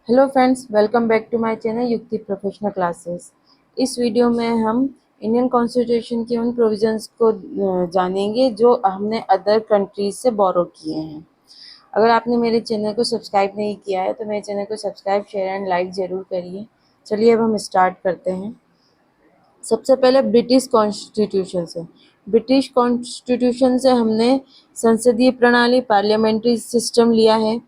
Hello friends, welcome back to my channel Yukti professional classes. इस video में हम Indian constitution के उन प्रोविजंस को जानेंगे जो हमने अदर कंट्रीज से बोरो किए हैं। अगर आपने मेरे चैनल को सब्सक्राइब नहीं किया है तो मेरे चैनल को सब्सक्राइब, शेयर एंड लाइक ज़रूर करिए। चलिए अब हम स्टार्ट करते हैं। सबसे पहले ब्रिटिश कॉन्स्टिट्यूशन से। ब्रिटिश कॉन्स्टिट्यूशन से हमने संसदीय प्रणाली, पार्लियामेंट्री सिस्टम लिया है।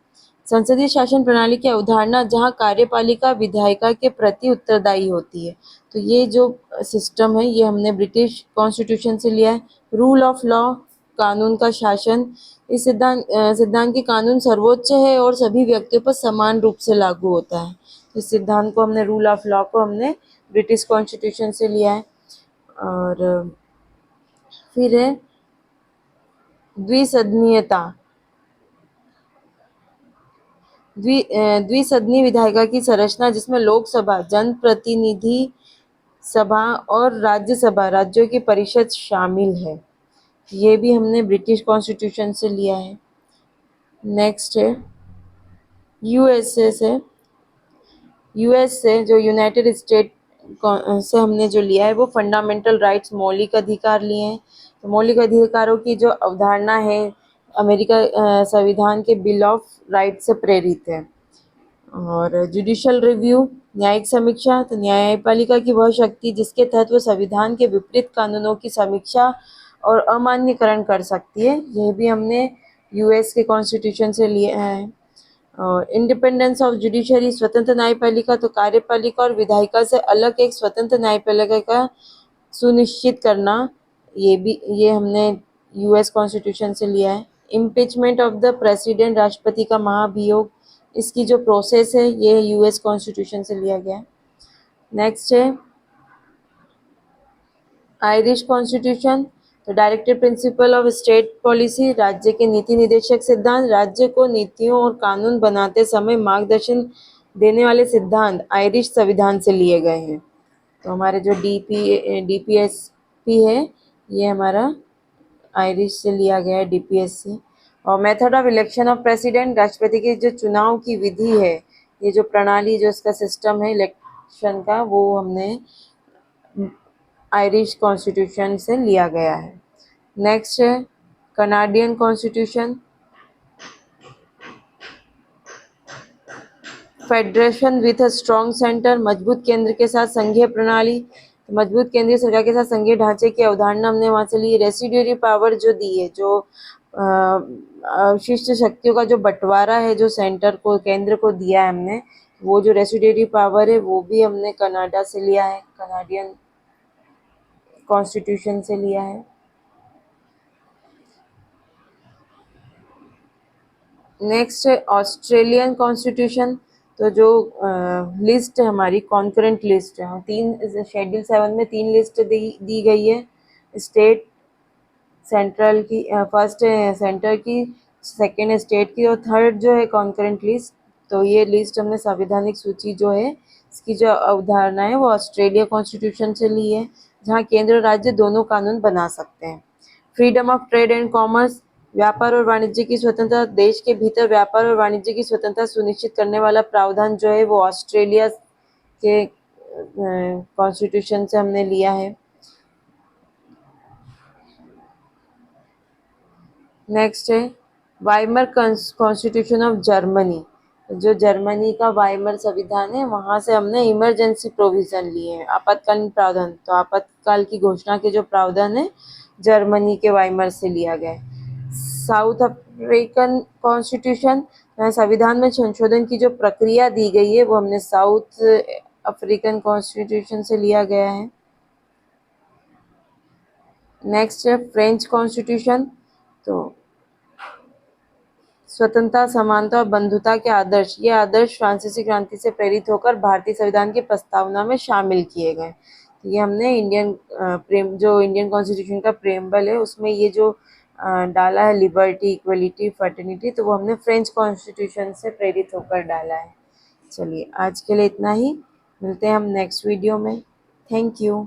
संसदीय शासन प्रणाली की अवधारणा जहाँ कार्यपालिका विधायिका के प्रति उत्तरदायी होती है, तो ये जो सिस्टम है ये हमने ब्रिटिश कॉन्स्टिट्यूशन से लिया है। रूल ऑफ लॉ, कानून का शासन। इस सिद्धांत की कानून सर्वोच्च है और सभी व्यक्तियों पर समान रूप से लागू होता है। इस सिद्धांत को हमने, रूल ऑफ लॉ को हमने ब्रिटिश कॉन्स्टिट्यूशन से लिया है। और फिर है द्विसदनीयता। द्विसदनीय विधायिका की संरचना जिसमें लोकसभा, जनप्रतिनिधि सभा और राज्यसभा, राज्यों की परिषद शामिल है। ये भी हमने ब्रिटिश कॉन्स्टिट्यूशन से लिया है। नेक्स्ट है यूएसए से। यूएस से जो यूनाइटेड स्टेट से हमने जो लिया है वो फंडामेंटल राइट्स, मौलिक अधिकार लिए हैं। तो मौलिक अधिकारों की जो अवधारणा है अमेरिका संविधान के बिल ऑफ राइट्स से प्रेरित है। और जुडिशियल रिव्यू, न्यायिक समीक्षा। तो न्यायपालिका की वह शक्ति जिसके तहत वो संविधान के विपरीत कानूनों की समीक्षा और अमान्यकरण कर सकती है, यह भी हमने यूएस के कॉन्स्टिट्यूशन से लिया है। और इंडिपेंडेंस ऑफ जुडिशरी, स्वतंत्र न्यायपालिका। तो कार्यपालिका और विधायिका से अलग एक स्वतंत्र न्यायपालिका का सुनिश्चित करना, ये हमने यूएस कॉन्स्टिट्यूशन से लिया है। इम्पीचमेंट ऑफ द प्रेसिडेंट, राष्ट्रपति का महाभियोग, इसकी जो प्रोसेस है ये यूएस कॉन्स्टिट्यूशन से लिया गया है। नेक्स्ट है आयरिश कॉन्स्टिट्यूशन। तो directive principle of state policy, राज्य के नीति निर्देशक सिद्धांत। राज्य को नीतियों और कानून बनाते समय मार्गदर्शन देने वाले सिद्धांत आयरिश संविधान से लिए गए हैं। तो हमारे जो डीपीएसपी है ये हमारा आयरिश से लिया गया है, डीपीएससी। और method of election of president, राष्ट्रपति के जो चुनाव की विधि है, ये जो प्रणाली, जो इसका सिस्टम है इलेक्शन का, वो हमने आयरिश कॉन्स्टिट्यूशन से लिया गया है। नेक्स्ट है Canadian constitution. Federation with a strong centre, मजबूत केंद्र के साथ संघीय प्रणाली। तो मजबूत केंद्रीय सरकार के साथ संघीय ढांचे की अवधारणा हमने वहाँ से ली। रेसिड्यूरी पावर जो दी है, जो अवशिष्ट शक्तियों का जो बंटवारा है, जो सेंटर को, केंद्र को दिया है हमने, वो जो रेसिड्यूरी पावर है वो भी हमने कनाडा से लिया है, कनाडियन कॉन्स्टिट्यूशन से लिया है। नेक्स्ट है ऑस्ट्रेलियन कॉन्स्टिट्यूशन। तो जो लिस्ट है हमारी, कॉन्करेंट लिस्ट है, तीन शेड्यूल 7 में 3 लिस्ट दी गई है। स्टेट, सेंट्रल की, फर्स्ट है सेंटर की, सेकंड है स्टेट की, और थर्ड जो है कॉन्करेंट लिस्ट। तो ये लिस्ट हमने संवैधानिक सूची जो है इसकी जो अवधारणा है वो ऑस्ट्रेलिया कॉन्स्टिट्यूशन से ली है, जहाँ केंद्र और राज्य दोनों कानून बना सकते हैं। Freedom of trade and commerce, व्यापार और वाणिज्य की स्वतंत्रता। देश के भीतर व्यापार और वाणिज्य की स्वतंत्रता सुनिश्चित करने वाला प्रावधान जो है वो ऑस्ट्रेलिया के कॉन्स्टिट्यूशन से हमने लिया है। नेक्स्ट है वाइमर कॉन्स्टिट्यूशन ऑफ जर्मनी। जो जर्मनी का वाइमर संविधान है वहाँ से हमने इमरजेंसी प्रोविजन लिए हैं, आपातकालीन प्रावधान। तो आपातकाल की घोषणा के जो प्रावधान है जर्मनी के वाइमर से लिया गया है। साउथ अफ्रीकन कॉन्स्टिट्यूशन, संविधान में संशोधन की जो प्रक्रिया दी गई है वो हमने साउथ अफ्रीकन कॉन्स्टिट्यूशन से लिया गया है। नेक्स्ट है फ्रेंच कॉन्स्टिट्यूशन। तो स्वतंत्रता, समानता और बंधुता के आदर्श, ये आदर्श फ्रांसीसी क्रांति से प्रेरित होकर भारतीय संविधान की प्रस्तावना में शामिल किए गए। तो ये हमने जो इंडियन कॉन्स्टिट्यूशन का प्रेम्बल है उसमें ये जो डाला है, लिबर्टी, इक्वलिटी, फर्टर्निटी, तो वो हमने फ्रेंच कॉन्स्टिट्यूशन से प्रेरित होकर डाला है। चलिए आज के लिए इतना ही, मिलते हैं हम नेक्स्ट वीडियो में। Thank you.